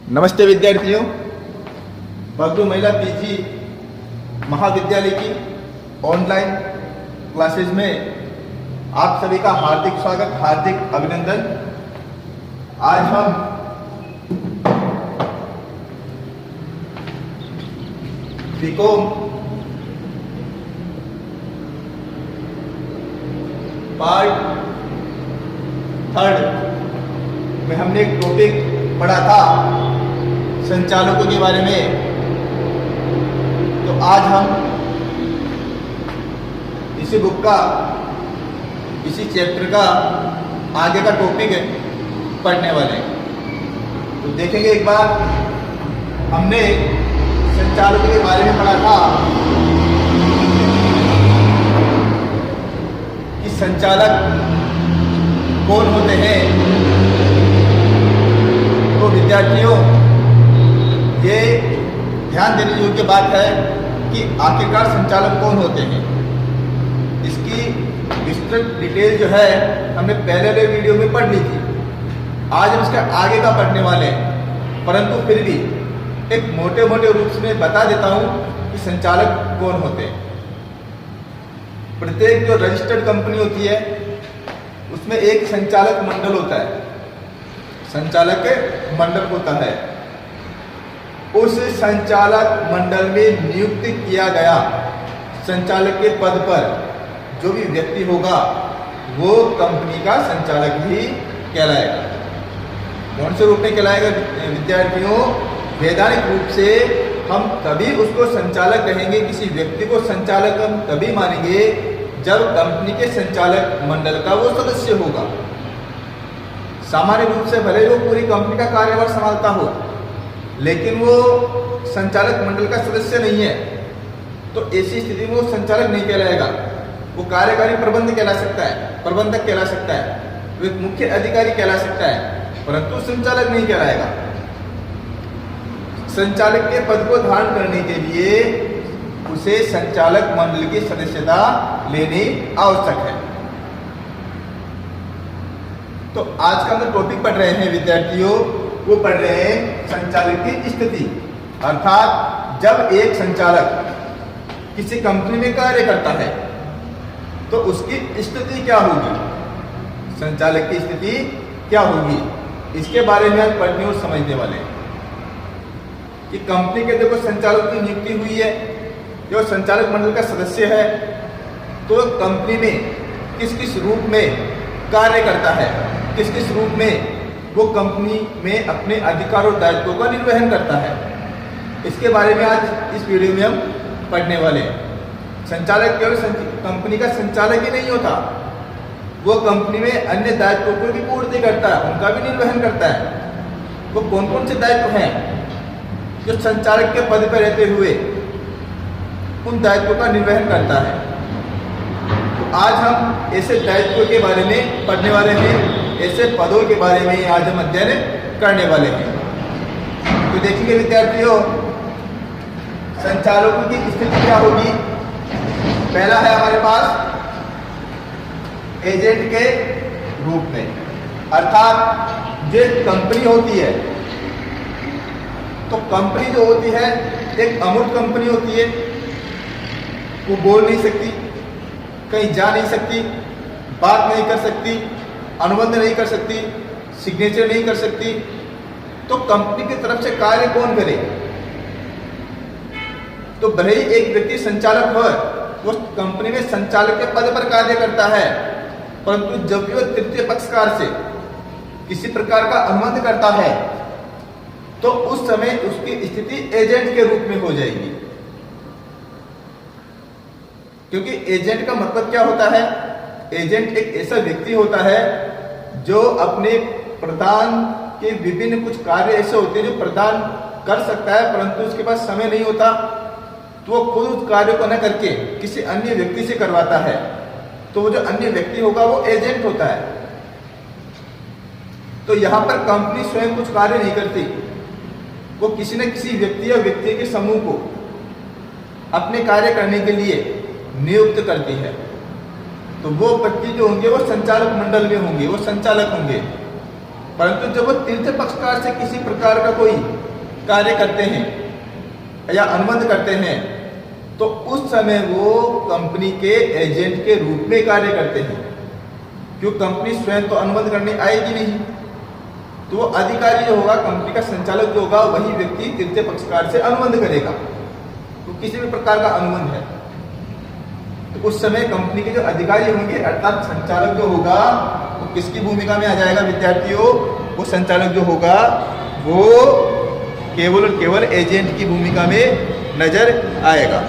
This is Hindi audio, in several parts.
नमस्ते विद्यार्थियों, बगरू महिला पीजी महाविद्यालय की ऑनलाइन क्लासेस में आप सभी का हार्दिक स्वागत, हार्दिक अभिनंदन। आज हम बीकॉम पार्ट 3 में हमने एक टॉपिक पढ़ा था संचालकों के बारे में। तो आज हम इसी बुक का, इसी चैप्टर का आगे का टॉपिक है पढ़ने वाले। तो देखेंगे एक बार, हमने संचालकों के बारे में पढ़ा था कि संचालक कौन होते हैं। तो विद्यार्थियों, ये ध्यान देने योग्य बात है कि आखिरकार संचालक कौन होते हैं। इसकी विस्तृत डिटेल जो है हमने पहले वाले वीडियो में पढ़ ली थी। आज हम इसका आगे का पढ़ने वाले हैं, परंतु फिर भी एक मोटे मोटे रूप में बता देता हूं कि संचालक कौन होते हैं। प्रत्येक जो रजिस्टर्ड कंपनी होती है उसमें एक संचालक मंडल होता है, संचालक मंडल होता है। उस संचालक मंडल में नियुक्त किया गया संचालक के पद पर जो भी व्यक्ति होगा वो कंपनी का संचालक ही कहलाएगा। कौन से रूप में कहलाएगा विद्यार्थियों? वैधानिक रूप से हम तभी उसको संचालक कहेंगे, किसी व्यक्ति को संचालक हम तभी मानेंगे जब कंपनी के संचालक मंडल का वो सदस्य होगा। सामान्य रूप से भले वो पूरी कंपनी का कार्यभार संभालता हो, लेकिन वो संचालक मंडल का सदस्य नहीं है, तो ऐसी स्थिति में वो संचालक नहीं कहलाएगा। वो कार्यकारी प्रबंधक कहला सकता है, प्रबंधक कहला सकता है, वो एक मुख्य अधिकारी कहला सकता है, परंतु संचालक नहीं कहलाएगा। संचालक के पद को धारण करने के लिए उसे संचालक मंडल की सदस्यता लेनी आवश्यक है। तो आज का हम टॉपिक पढ़ रहे हैं विद्यार्थियों, वो पढ़ रहे हैं संचालक की स्थिति। अर्थात जब एक संचालक किसी कंपनी में कार्य करता है तो उसकी स्थिति क्या होगी, संचालक की स्थिति क्या होगी, इसके बारे में आज पढ़ने और समझने वाले हैं। कि कंपनी के देखो संचालक की नियुक्ति हुई है, जो संचालक मंडल का सदस्य है, तो कंपनी में किस किस रूप में कार्य करता है, किस किस रूप में वो कंपनी में अपने अधिकार और दायित्वों का निर्वहन करता है, इसके बारे में आज इस वीडियो में हम पढ़ने वाले हैं। संचालक केवल कंपनी का संचालक ही नहीं होता, वो कंपनी में अन्य दायित्वों को भी पूर्ति करता है, उनका भी निर्वहन करता है। वो कौन कौन से दायित्व हैं जो संचालक के पद पर रहते हुए उन दायित्वों का निर्वहन करता है। तो आज हम ऐसे दायित्वों के बारे में पढ़ने वाले हैं, ऐसे पदों के बारे में आज हम अध्ययन करने वाले हैं। तो देखिए विद्यार्थियों, संचालकों की स्थिति क्या होगी। पहला है हमारे पास एजेंट के रूप में, अर्थात जो कंपनी होती है, तो कंपनी जो होती है एक अमूर्त कंपनी होती है। वो बोल नहीं सकती, कहीं जा नहीं सकती, बात नहीं कर सकती, अनुबंध नहीं कर सकती, सिग्नेचर नहीं कर सकती। तो कंपनी की तरफ से कार्य कौन करे? तो भले ही एक व्यक्ति संचालक हो, वो कंपनी में संचालक के पद पर कार्य करता है, परंतु जब भी वो तृतीय पक्षकार से किसी प्रकार का अनुबंध करता है तो उस समय उसकी स्थिति एजेंट के रूप में हो जाएगी। क्योंकि एजेंट का मतलब क्या होता है? एजेंट एक ऐसा व्यक्ति होता है जो अपने प्रदान के विभिन्न कुछ कार्य ऐसे होते हैं जो प्रदान कर सकता है, परंतु उसके पास समय नहीं होता, तो वो खुद उस कार्य को न करके किसी अन्य व्यक्ति से करवाता है। तो वो जो अन्य व्यक्ति होगा वो एजेंट होता है। तो यहां पर कंपनी स्वयं कुछ कार्य नहीं करती, वो किसी न किसी व्यक्ति या व्यक्ति के समूह को अपने कार्य करने के लिए नियुक्त करती है। तो वो व्यक्ति जो होंगे वो संचालक मंडल में होंगे, वो संचालक होंगे। परंतु जब वो तृतीय पक्षकार से किसी प्रकार का कोई कार्य करते हैं या अनुबंध करते हैं तो उस समय वो कंपनी के एजेंट के रूप में कार्य करते हैं, क्यों कंपनी स्वयं तो अनुबंध करने आएगी नहीं। तो वो अधिकारी जो होगा, कंपनी का संचालक जो होगा, वही व्यक्ति तृतीय पक्षकार से अनुबंध करेगा, तो किसी भी प्रकार का अनुबंध है तो उस समय कंपनी के जो अधिकारी होंगे अर्थात संचालक जो होगा वो किसकी भूमिका में आ जाएगा विद्यार्थियों? वो संचालक जो होगा वो केवल और केवल एजेंट की भूमिका में नजर आएगा।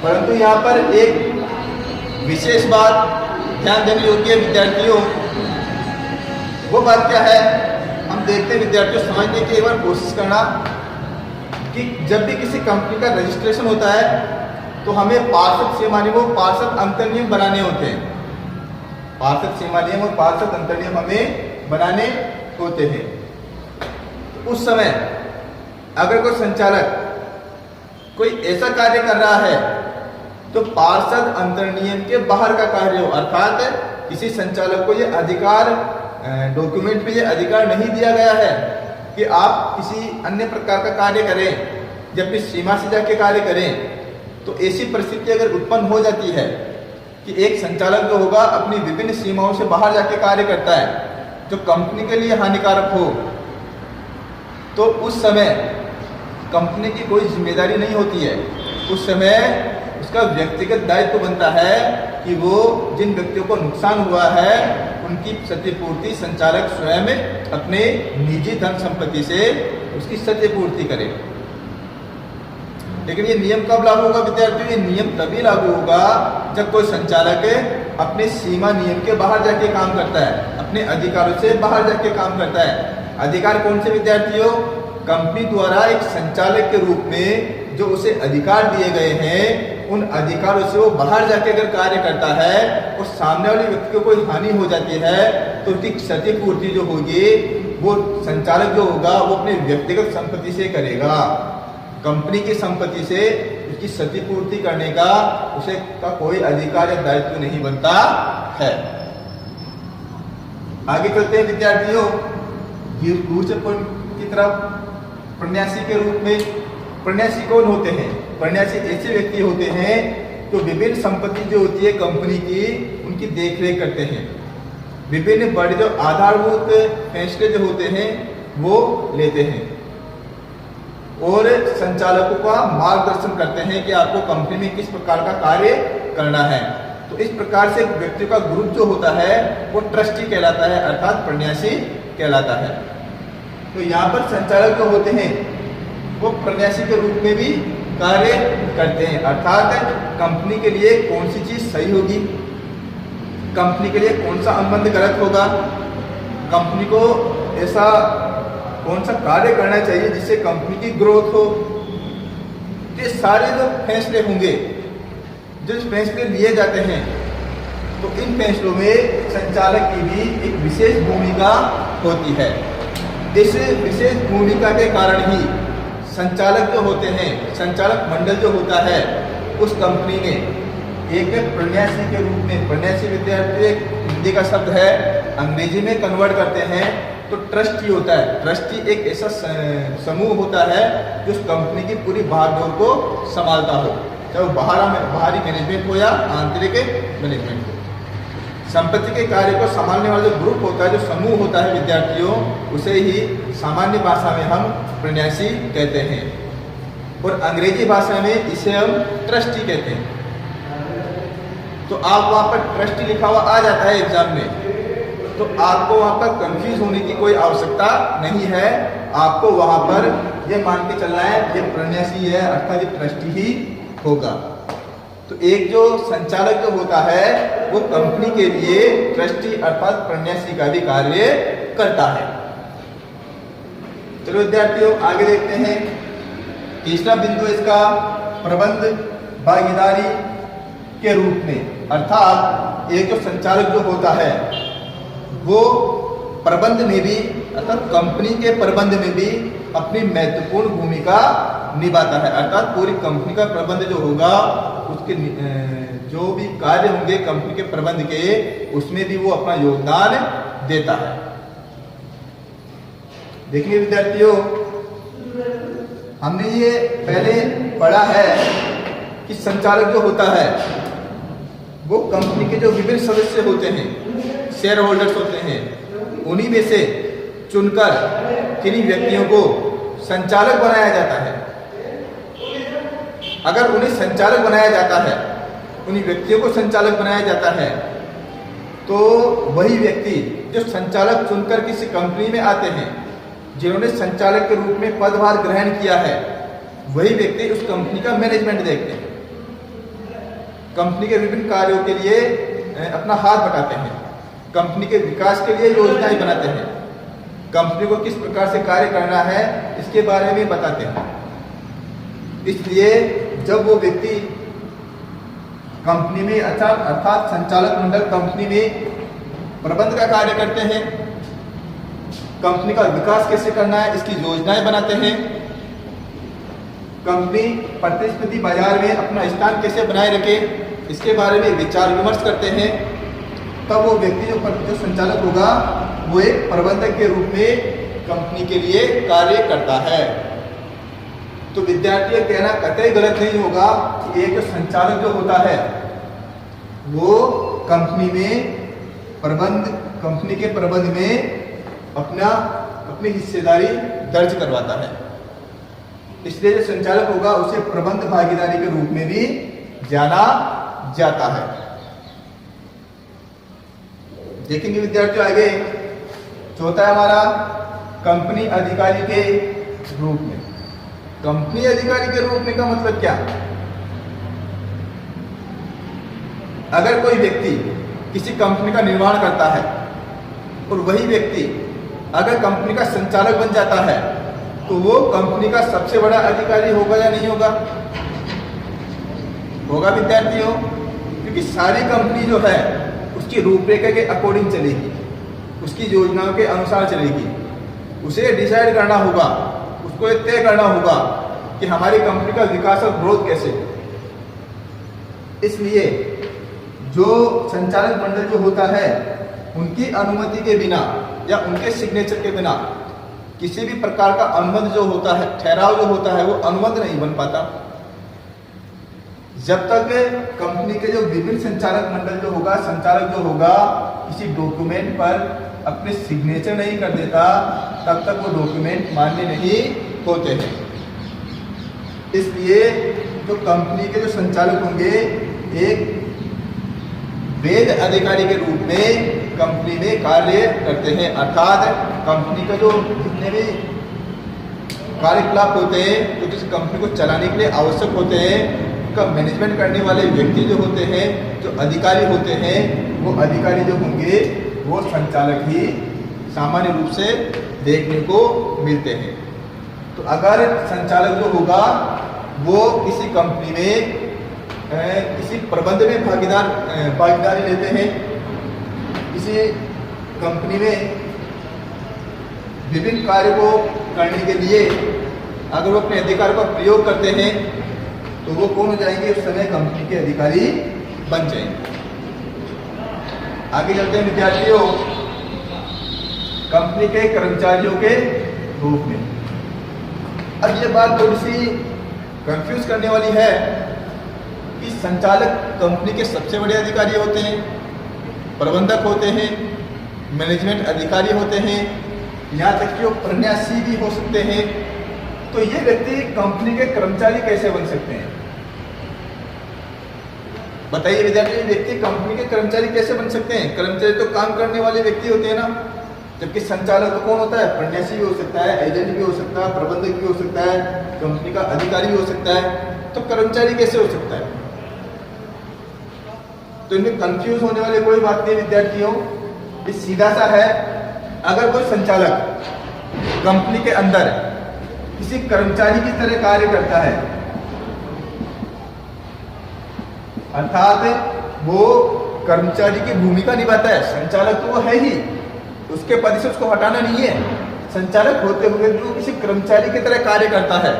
परंतु यहाँ पर एक विशेष बात ध्यान देने योग्य है विद्यार्थियों। वो बात क्या है, हम देखते हैं विद्यार्थियों, समझने की एक बार कोशिश करना कि जब भी किसी कंपनी का रजिस्ट्रेशन होता है तो हमें पार्षद सीमा नियम और पार्षद अंतर नियम बनाने होते हैं। पार्षद सीमा नियम और पार्षद अंतर नियम हमें बनाने होते हैं। उस समय अगर कोई संचालक कोई ऐसा कार्य कर रहा है तो पार्षद अंतर नियम के बाहर का कार्य हो, अर्थात किसी संचालक को ये अधिकार, डॉक्यूमेंट में ये अधिकार नहीं दिया गया है कि आप किसी अन्य प्रकार का कार्य करें जब भी सीमा से जाके कार्य करें। तो ऐसी परिस्थिति अगर उत्पन्न हो जाती है कि एक संचालक जो होगा अपनी विभिन्न सीमाओं से बाहर जाके कार्य करता है जो कंपनी के लिए हानिकारक हो, तो उस समय कंपनी की कोई जिम्मेदारी नहीं होती है। उस समय उसका व्यक्तिगत दायित्व बनता है कि वो जिन व्यक्तियों को नुकसान हुआ है उनकी क्षतिपूर्ति संचालक स्वयं अपने निजी धन संपत्ति से उसकी क्षतिपूर्ति करे। लेकिन ये नियम कब लागू होगा विद्यार्थियों? ये नियम तभी लागू होगा जब कोई संचालक अपने सीमा नियम के बाहर जाके काम करता है, अपने अधिकारों से बाहर जाके काम करता है। अधिकार कौन से विद्यार्थियों? कंपनी द्वारा एक संचालक के रूप में जो उसे अधिकार दिए गए हैं उन अधिकारों से वो बाहर जाके अगर कार्य करता है और सामने वाले व्यक्ति को कोई हानि हो जाती है तो उसकी क्षतिपूर्ति जो होगी वो संचालक जो होगा वो अपने व्यक्तिगत संपत्ति से करेगा। कंपनी की संपत्ति से उसकी क्षतिपूर्ति करने का उसे का कोई अधिकार या दायित्व नहीं बनता है। आगे चलते हैं विद्यार्थियों दूसरे पॉइंट की तरफ। प्रन्यासी के रूप में प्रन्यासी कौन होते हैं? प्रन्यासी ऐसे व्यक्ति होते हैं जो विभिन्न संपत्ति जो होती है कंपनी की उनकी देखरेख करते हैं, विभिन्न बड़े जो आधारभूत फैसले जो होते हैं वो लेते हैं और संचालकों का मार्गदर्शन करते हैं कि आपको कंपनी में किस प्रकार का कार्य करना है। तो इस प्रकार से व्यक्ति का ग्रुप जो होता है वो ट्रस्टी कहलाता है, अर्थात प्रन्यासी कहलाता है। तो यहाँ पर संचालक जो होते हैं वो प्रन्यासी के रूप में भी कार्य करते हैं, अर्थात कंपनी के लिए कौन सी चीज सही होगी, कंपनी के लिए कौन सा अनुबंध गलत होगा, कंपनी को ऐसा कौन सा कार्य करना चाहिए जिससे कंपनी की ग्रोथ हो। ये सारे जो फैसले होंगे, जो फैसले लिए जाते हैं, तो इन फैसलों में संचालक की भी एक विशेष भूमिका होती है। इस विशेष भूमिका के कारण ही संचालक जो होते हैं, संचालक मंडल जो होता है उस कंपनी में एक प्रन्यासी के रूप में, प्रन्यासी विद्यार्थी एक हिंदी का शब्द है, अंग्रेजी में कन्वर्ट करते हैं तो ट्रस्टी होता है। ट्रस्टी एक ऐसा समूह होता है जो उस कंपनी की पूरी भागदौड़ को संभालता हो, चाहे वो बाहरी मैनेजमेंट हो या आंतरिक मैनेजमेंट हो। संपत्ति के कार्य को संभालने वाला जो ग्रुप होता है, जो समूह होता है विद्यार्थियों, उसे ही सामान्य भाषा में हम प्रन्यासी कहते हैं और अंग्रेजी भाषा में इसे हम ट्रस्टी कहते हैं। तो आप वहाँ पर ट्रस्टी लिखा हुआ आ जाता है एग्जाम में, तो आपको वहाँ पर कंफ्यूज होने की कोई आवश्यकता नहीं है। आपको वहाँ पर ये मान के चलना है ये प्रन्यासी है, अर्थात ये ट्रस्टी ही होगा। तो एक जो संचालक जो होता है वो कंपनी के लिए ट्रस्टी अर्थात प्रन्यासी का भी कार्य करता है। चलो विद्यार्थियों आगे देखते हैं। तीसरा बिंदु इसका प्रबंध भागीदारी के रूप में, अर्थात एक जो संचालक जो होता है वो प्रबंध में भी, अर्थात कंपनी के प्रबंध में भी अपनी महत्वपूर्ण भूमिका निभाता है। अर्थात पूरी कंपनी का प्रबंध जो होगा उसके जो भी कार्य होंगे कंपनी के प्रबंध के, उसमें भी वो अपना योगदान देता है। देखिए विद्यार्थियों, हमने ये पहले पढ़ा है कि संचालक जो होता है वो कंपनी के जो विभिन्न सदस्य होते हैं, शेयर होल्डर्स होते हैं, उन्हीं में से चुनकर किन्हीं व्यक्तियों को संचालक बनाया जाता है। अगर उन्हें संचालक बनाया जाता है, उन्हीं व्यक्तियों को संचालक बनाया जाता है, तो वही व्यक्ति जो संचालक चुनकर किसी कंपनी में आते हैं, जिन्होंने संचालक के रूप में पदभार ग्रहण किया है, वही व्यक्ति उस कंपनी का मैनेजमेंट देखते हैं, कंपनी के विभिन्न कार्यों के लिए अपना हाथ बटाते हैं, कंपनी के विकास के लिए योजनाएं बनाते हैं, कंपनी को किस प्रकार से कार्य करना है इसके बारे में बताते हैं। इसलिए जब वो व्यक्ति कंपनी में अर्थात संचालक मंडल कंपनी में प्रबंध का कार्य करते हैं, कंपनी का विकास कैसे करना है इसकी योजनाएं बनाते हैं, कंपनी प्रतिस्पर्धी बाजार में अपना स्थान कैसे बनाए रखे इसके बारे में विचार विमर्श करते हैं, तब वो व्यक्ति जो संचालक होगा वो एक प्रबंधक के रूप में कंपनी के लिए कार्य करता है। तो विद्यार्थी कहना कतई गलत नहीं होगा कि एक संचालक जो होता है वो कंपनी के प्रबंध में अपनी हिस्सेदारी दर्ज करवाता है। इसलिए जो संचालक होगा उसे प्रबंध भागीदारी के रूप में भी जाना जाता है। देखेंगे विद्यार्थियों आगे, चौथा है हमारा कंपनी अधिकारी के रूप में। कंपनी अधिकारी के रूप में का मतलब क्या? अगर कोई व्यक्ति किसी कंपनी का निर्माण करता है और वही व्यक्ति अगर कंपनी का संचालक बन जाता है तो वो कंपनी का सबसे बड़ा अधिकारी होगा या नहीं होगा? होगा विद्यार्थियों, क्योंकि सारी कंपनी जो है उसकी रूपरेखा के अकॉर्डिंग चलेगी, उसकी योजनाओं के अनुसार चलेगी। उसे डिसाइड करना होगा, उसको ये तय करना होगा कि हमारी कंपनी का विकास और ग्रोथ कैसे हो। इसलिए जो संचालक मंडल जो होता है उनकी अनुमति के बिना या उनके सिग्नेचर के बिना किसी भी प्रकार का अनुबंध जो होता है, ठहराव जो होता है, वो अनुबंध नहीं बन पाता। जब तक कंपनी के जो विभिन्न संचालक मंडल जो होगा, संचालक जो होगा, किसी डॉक्यूमेंट पर अपने सिग्नेचर नहीं कर देता, तब तक वो डॉक्यूमेंट मान्य नहीं होते हैं। इसलिए जो कंपनी के जो संचालक होंगे एक वैध अधिकारी के रूप में कंपनी में कार्य करते हैं, अर्थात कंपनी का जो जितने भी कार्यकलाप होते हैं जो किसी कंपनी को चलाने के लिए आवश्यक होते हैं, उनका मैनेजमेंट करने वाले व्यक्ति जो होते हैं, जो अधिकारी होते हैं, वो अधिकारी जो होंगे वो संचालक ही सामान्य रूप से देखने को मिलते हैं। तो अगर संचालक जो होगा वो किसी कंपनी में किसी प्रबंध में भागीदारी लेते हैं, किसी कंपनी में विभिन्न कार्य को करने के लिए अगर वो अपने अधिकार का प्रयोग करते हैं तो वो कौन हो जाएंगे? उस समय कंपनी के अधिकारी बन जाएंगे। आगे चलते हैं विद्यार्थियों, कंपनी के कर्मचारियों के रूप में। अब ये बात थोड़ी सी कंफ्यूज करने वाली है कि संचालक कंपनी के सबसे बड़े अधिकारी होते हैं, प्रबंधक होते हैं, मैनेजमेंट अधिकारी होते हैं, यहाँ तक कि वो प्रन्यासी भी हो सकते हैं। तो ये व्यक्ति कंपनी के कर्मचारी कैसे बन सकते हैं? बताइए विद्यार्थी, व्यक्ति कंपनी के कर्मचारी कैसे बन सकते हैं? कर्मचारी तो काम करने वाले व्यक्ति होते हैं ना, जबकि संचालक तो कौन होता है? प्रन्यासी भी हो सकता है, एजेंट भी हो सकता है, प्रबंधक भी हो सकता है, कंपनी का अधिकारी भी हो सकता है। तो कर्मचारी कैसे हो सकता है? तो इनमें कंफ्यूज होने वाली कोई बात नहीं विद्यार्थियों, ये सीधा सा है। अगर कोई संचालक कंपनी के अंदर किसी कर्मचारी की तरह कार्य करता है, अर्थात वो कर्मचारी की भूमिका निभाता है, संचालक तो वो है ही, उसके पद से उसको हटाना नहीं है। संचालक होते हुए जो किसी कर्मचारी की तरह कार्य करता है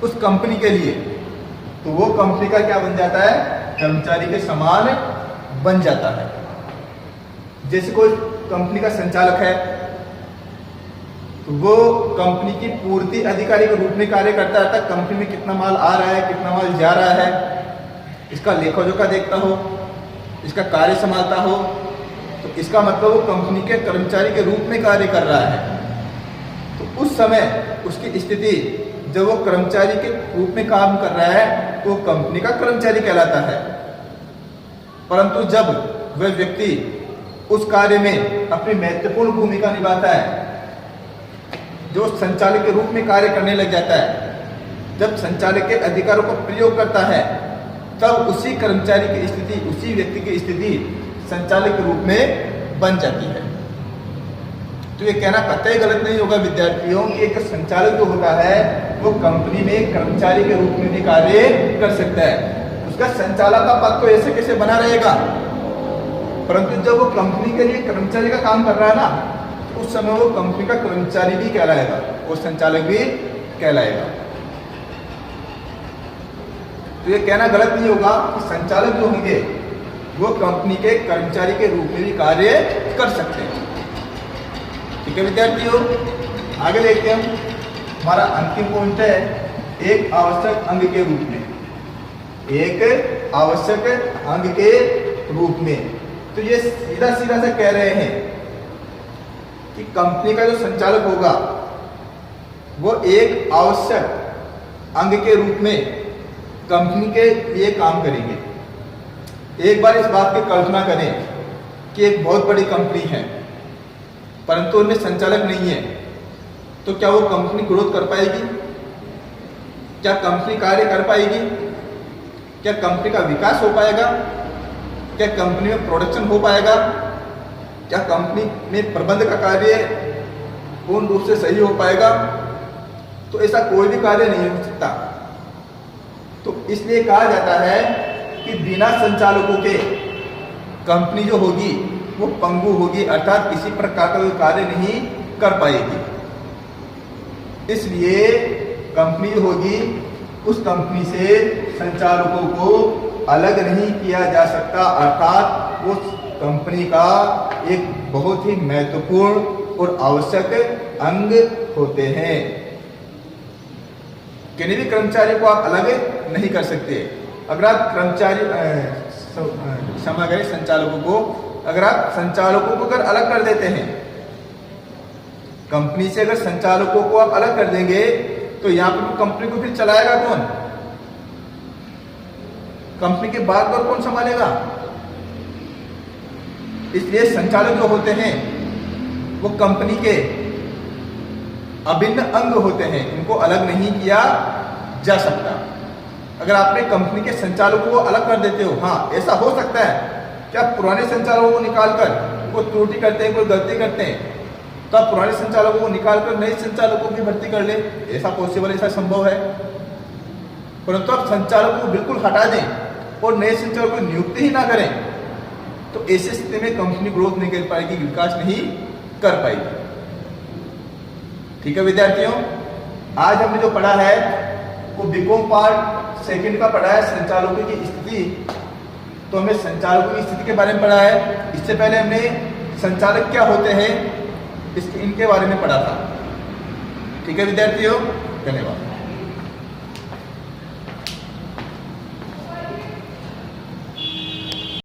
उस कंपनी के लिए, तो वो कंपनी का क्या बन जाता है? कर्मचारी के समान बन जाता है। जैसे कोई कंपनी का संचालक है तो वो कंपनी की पूर्ति अधिकारी के रूप में कार्य करता रहता है। कंपनी में कितना माल आ रहा है, कितना माल जा रहा है, इसका लेखा जोखा देखता हो, इसका कार्य संभालता हो, तो इसका मतलब वो कंपनी के कर्मचारी के रूप में कार्य कर रहा है। तो उस समय उसकी स्थिति जब वो कर्मचारी के रूप में काम कर रहा है तो कंपनी का कर्मचारी कहलाता है। परंतु जब वह व्यक्ति उस कार्य में अपनी महत्वपूर्ण भूमिका निभाता है, जो संचालक के रूप में कार्य करने लग जाता है, जब संचालक के अधिकारों का प्रयोग करता है, तब उसी कर्मचारी की स्थिति, उसी व्यक्ति की स्थिति संचालक के रूप में बन जाती है। तो ये कहना कतई गलत नहीं होगा विद्यार्थियों कि एक संचालक जो होता है वो कंपनी में कर्मचारी के रूप में भी कार्य कर सकता है। उसका संचालक का पद तो ऐसे कैसे बना रहेगा, परंतु जब वो कंपनी के लिए कर्मचारी का काम कर रहा है ना, उस समय वो कंपनी का कर्मचारी भी कहलाएगा और संचालक भी कहलाएगा। तो ये कहना गलत नहीं होगा कि संचालक जो होंगे वो कंपनी के कर्मचारी के रूप में भी कार्य कर सकते हैं। ठीक है विद्यार्थियों, आगे देखते हैं। हमारा अंतिम पॉइंट है एक आवश्यक अंग के रूप में। एक आवश्यक अंग के रूप में, तो ये सीधा सीधा से कह रहे हैं कि कंपनी का जो संचालक होगा वो एक आवश्यक अंग के रूप में कंपनी के लिए काम करेंगे। एक बार इस बात की कल्पना करें कि एक बहुत बड़ी कंपनी है परंतु उनमें संचालक नहीं है, तो क्या वो कंपनी ग्रोथ कर पाएगी? क्या कंपनी कार्य कर पाएगी? क्या कंपनी का विकास हो पाएगा? क्या कंपनी में प्रोडक्शन हो पाएगा? क्या कंपनी में प्रबंध का कार्य पूर्ण रूप से सही हो पाएगा? तो ऐसा कोई भी कार्य नहीं हो सकता। तो इसलिए कहा जाता है कि बिना संचालकों के कंपनी जो होगी वो पंगु होगी, अर्थात किसी प्रकार का कोई कार्य नहीं कर पाएगी। इसलिए कंपनी जो होगी उस कंपनी से संचालकों को अलग नहीं किया जा सकता, अर्थात उस कंपनी का एक बहुत ही महत्वपूर्ण और आवश्यक अंग होते हैं। किसी भी कर्मचारी को आप अलग नहीं कर सकते। अगर आप क्षमा करें संचालकों को, अगर आप संचालकों को अगर अलग कर देते हैं कंपनी से, अगर संचालकों को आप अलग कर देंगे तो यहाँ पर कंपनी को फिर चलाएगा कौन? कंपनी के बाद पर कौन संभालेगा? इसलिए संचालक जो होते हैं वो कंपनी के अभिन्न अंग होते हैं, उनको अलग नहीं किया जा सकता। अगर आपने कंपनी के संचालकों को अलग कर देते हो, हाँ ऐसा हो सकता है क्या पुराने संचालकों को निकालकर कोई त्रुटि करते हैं, कोई गलती करते हैं, तो आप पुराने संचालकों को निकालकर नए संचालकों की भर्ती कर ले, ऐसा पॉसिबल, ऐसा संभव है। परंतु आप संचालकों को बिल्कुल हटा दें और नए संचालकों को नियुक्ति ही ना करें तो ऐसी स्थिति में कंपनी ग्रोथ नहीं कर पाएगी, विकास नहीं कर पाएगी। ठीक है विद्यार्थियों, आज हमने जो पढ़ा है वो बीकॉम पार्ट सेकंड का पढ़ा है, संचालकों की स्थिति। तो हमने संचालकों की स्थिति के बारे में पढ़ा है। इससे पहले हमने संचालक क्या होते हैं इनके बारे में पढ़ा था। ठीक है विद्यार्थियों, धन्यवाद।